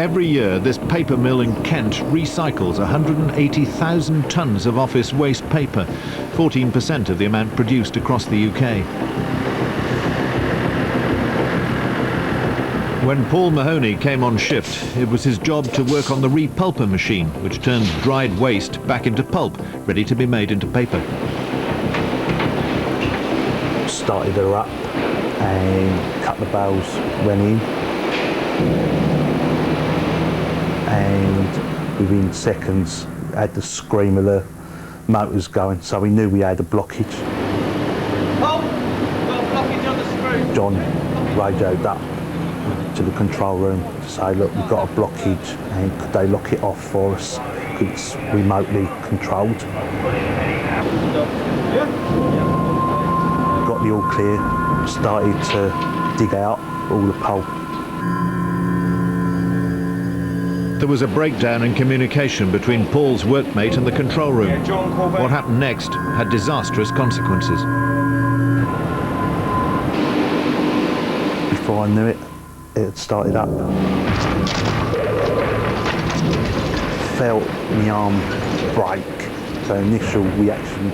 Every year, this paper mill in Kent recycles 180,000 tonnes of office waste paper, 14% of the amount produced across the UK. When Paul Mahoney came on shift, it was his job to work on the repulper machine, which turns dried waste back into pulp, ready to be made into paper. Started her up and cut the bales, went in, and within seconds had the scream of the motors going, so we knew we had a blockage. Oh, got a blockage on the screw. John radioed up to the control room to say, look, we've got a blockage and could they lock it off for us because it's remotely controlled. Got the all clear, started to dig out all the pulp. There was a breakdown in communication between Paul's workmate and the control room. What happened next had disastrous consequences. Before I knew it, it had started up. Felt my arm break. So initial reaction,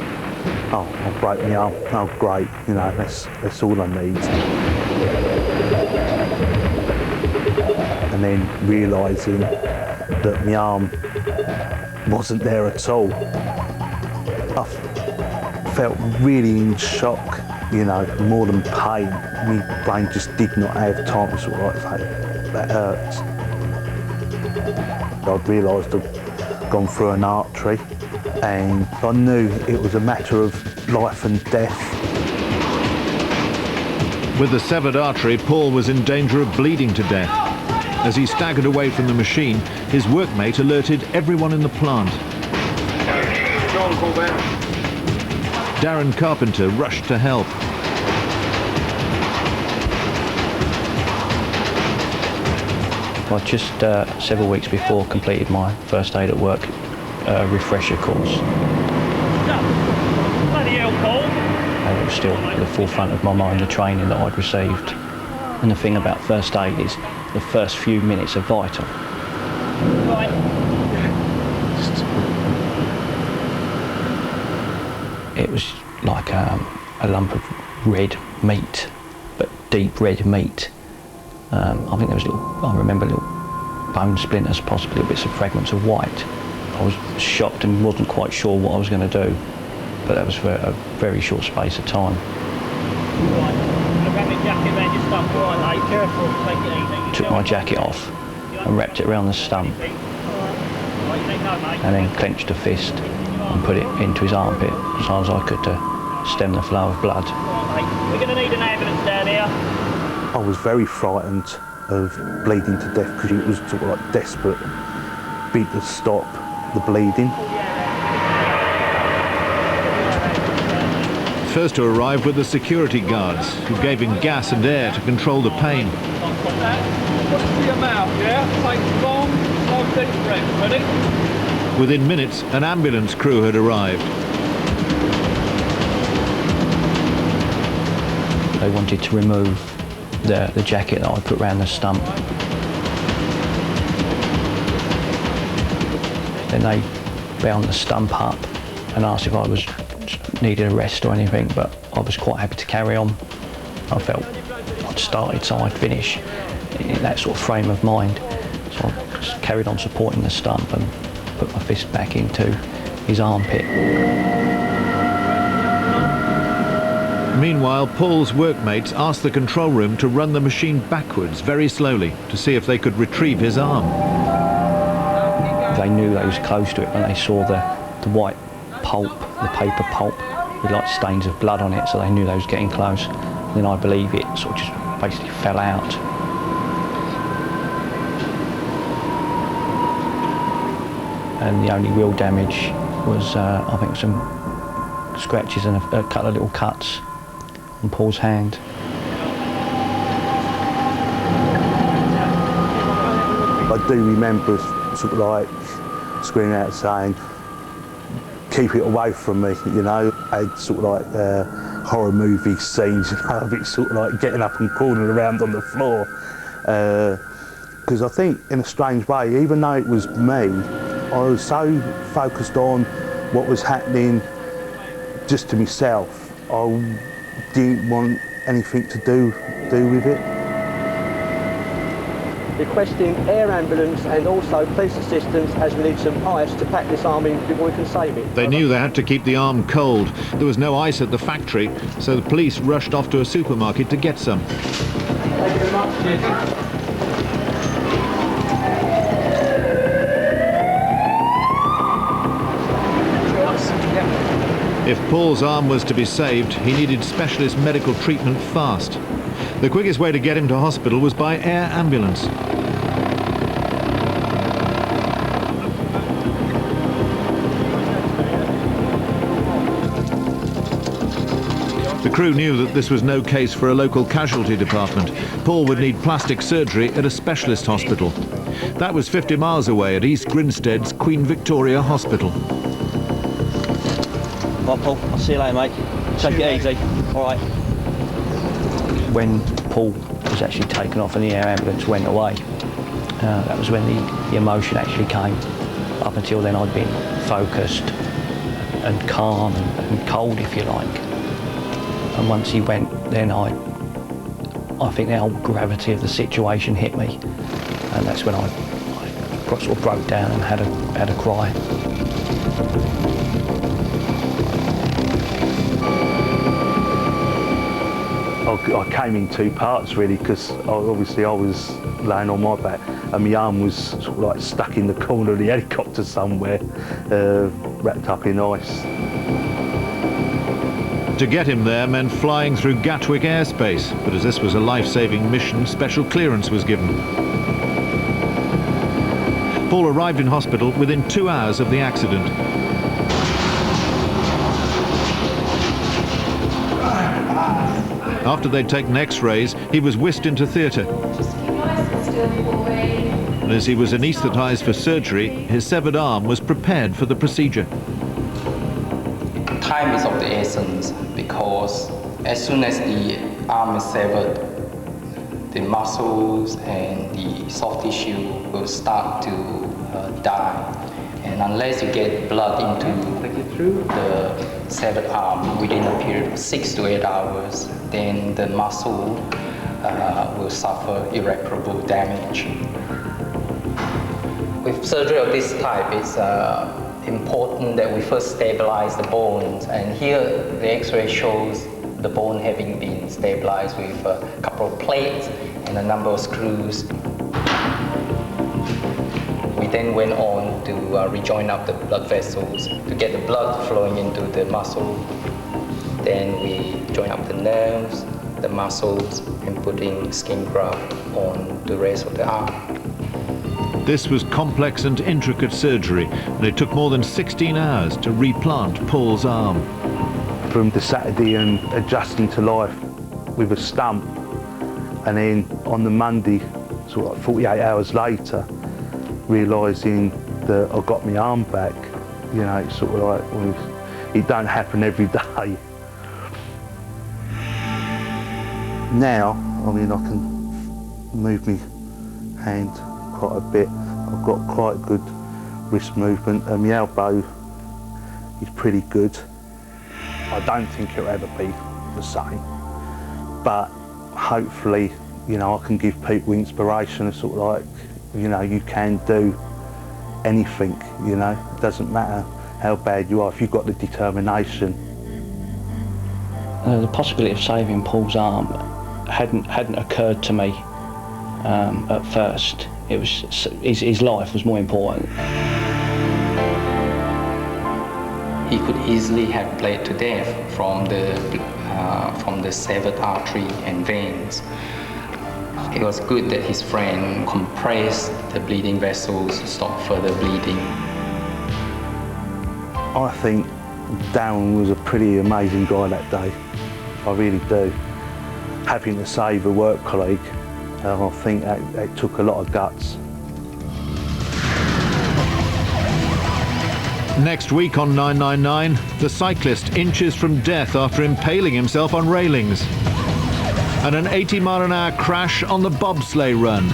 oh, I'll break my arm. Oh, great, you know, that's all I need. And then realising that my arm wasn't there at all. I felt really in shock, you know, more than pain. My brain just did not have time to sort of like say, that hurts. I'd realised I'd gone through an artery and I knew it was a matter of life and death. With the severed artery, Paul was in danger of bleeding to death. As he staggered away from the machine, his workmate alerted everyone in the plant. Darren Carpenter rushed to help. I just several weeks before completed my first aid at work refresher course. And it was still at the forefront of my mind, the training that I'd received. And the thing about first aid is the first few minutes are vital. It was like a lump of red meat, but deep red meat. I think there was I remember little bone splinters, possibly bits of fragments of white. I was shocked and wasn't quite sure what I was going to do, but that was for a very short space of time. Took my jacket off and wrapped it around the stump, and then clenched a fist and put it into his armpit as hard as I could to stem the flow of blood. We're going to need an ambulance down here. I was very frightened of bleeding to death because it was sort of like desperate, bid to stop the bleeding. First to arrive were the security guards, who gave him gas and air to control the pain. Put it to your mouth, yeah? Take long, slow, deep breath. Ready? Within minutes, an ambulance crew had arrived. They wanted to remove the jacket that I put around the stump. Then they bound the stump up and asked if I needed a rest or anything, but I was quite happy to carry on. I felt I'd started, so I'd finish in that sort of frame of mind. So I just carried on supporting the stump and put my fist back into his armpit. Meanwhile, Paul's workmates asked the control room to run the machine backwards very slowly to see if they could retrieve his arm. They knew they was close to it when they saw the white pulp, the paper pulp, with like stains of blood on it, so they knew they was getting close. Then I believe it sort of just basically fell out. And the only real damage was, I think, some scratches and a couple of little cuts on Paul's hand. I do remember sort of like screaming out saying, keep it away from me, you know. I had sort of like horror movie scenes, you know, of it sort of like getting up and crawling around on the floor. Because I think, in a strange way, even though it was me, I was so focused on what was happening just to myself. I didn't want anything to do with it. Requesting air ambulance and also police assistance as we need some ice to pack this arm in before we can save it. They knew they had to keep the arm cold. There was no ice at the factory, so the police rushed off to a supermarket to get some. Thank you very much. Cheers. If Paul's arm was to be saved, he needed specialist medical treatment fast. The quickest way to get him to hospital was by air ambulance. The crew knew that this was no case for a local casualty department. Paul would need plastic surgery at a specialist hospital. That was 50 miles away at East Grinstead's Queen Victoria Hospital. Right, Paul, I'll see you later, mate. Take it easy. All right. When Paul was actually taken off and the air ambulance went away, that was when the emotion actually came. Up until then I'd been focused and calm and cold, if you like. And once he went, then I think the whole gravity of the situation hit me. And that's when I sort of broke down and had a cry. I came in two parts really, because obviously I was laying on my back and my arm was sort of like stuck in the corner of the helicopter somewhere, wrapped up in ice. To get him there meant flying through Gatwick airspace, but as this was a life-saving mission, special clearance was given. Paul arrived in hospital within 2 hours of the accident. After they'd taken x-rays, he was whisked into theatre. And as he was anaesthetised for surgery, his severed arm was prepared for the procedure. Time is of the essence, because as soon as the arm is severed, the muscles and the soft tissue will start to die. And unless you get blood into the severed arm within a period of 6 to 8 hours, then the muscle will suffer irreparable damage. With surgery of this type, it's important that we first stabilize the bones, and here the X-ray shows the bone having been stabilized with a couple of plates and a number of screws. We then went on to rejoin up the blood vessels to get the blood flowing into the muscle. Then we join up the nerves, the muscles, and putting skin graft on the rest of the arm. This was complex and intricate surgery, and it took more than 16 hours to replant Paul's arm. From the Saturday and adjusting to life with a stump, and then on the Monday, sort of like 48 hours later, realising that I got my arm back. You know, it's sort of like, well, it don't happen every day. Now, I mean, I can move my hand quite a bit. I've got quite good wrist movement, and my elbow is pretty good. I don't think it'll ever be the same, but hopefully, you know, I can give people inspiration, sort of like, you know, you can do anything, you know, it doesn't matter how bad you are if you've got the determination. The possibility of saving Paul's arm hadn't occurred to me at first. It was his life was more important. He could easily have bled to death from the severed artery and veins. It was good that his friend compressed the bleeding vessels to stop further bleeding. I think Darren was a pretty amazing guy that day. I really do. Having to save a work colleague, I think that took a lot of guts. Next week on 999, the cyclist inches from death after impaling himself on railings. And an 80-mile-an-hour crash on the bobsleigh run.